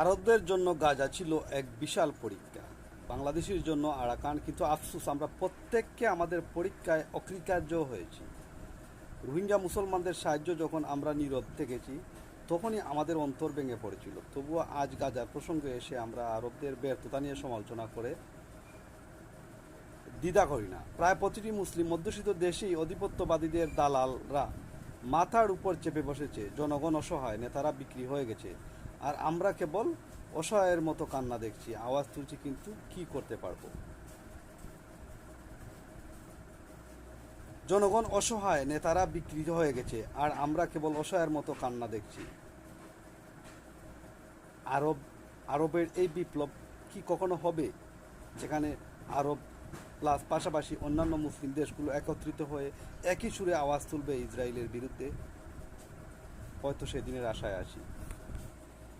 আরবদের জন্য গাজা ছিল এক বিশাল পরীক্ষা, বাংলাদেশের জন্য আরাকান। কিন্তু আফসোস, আমরা প্রত্যেককে আমাদের পরীক্ষায় অকৃতকার্য হয়েছি। রোহিঙ্গা মুসলমানদের সাহায্য যখন আমরা নীরব থেকেছি, তখনই আমাদের অন্তর ভেঙে পড়েছিল। তবুও আজ গাজার প্রসঙ্গে এসে আমরা আরবদের ব্যর্থতা নিয়ে সমালোচনা করে দ্বিধা করি না। প্রায় প্রতিটি মুসলিম অধ্যুষিত দেশেই আধিপত্যবাদীদের দালালরা মাথার উপর চেপে বসেছে। জনগণ অসহায়, নেতারা বিক্রি হয়ে গেছে, আর আমরা কেবল অসহায়ের মতো কান্না দেখছি, আওয়াজ তুলছি, কিন্তু কি করতে পারবো? জনগণ অসহায়, নেতারা বিকৃত হয়ে গেছে, আর আমরা কেবল অসহায়ের মতো কান্না দেখছি। আরব আরবের এই বিপ্লব কি কখনো হবে, যেখানে আরব প্লাস পাশাপাশি অন্যান্য মুসলিম দেশগুলো একত্রিত হয়ে একই সুরে আওয়াজ তুলবে ইসরায়েলের বিরুদ্ধে? হয়তো সেদিনের আশায় আছি।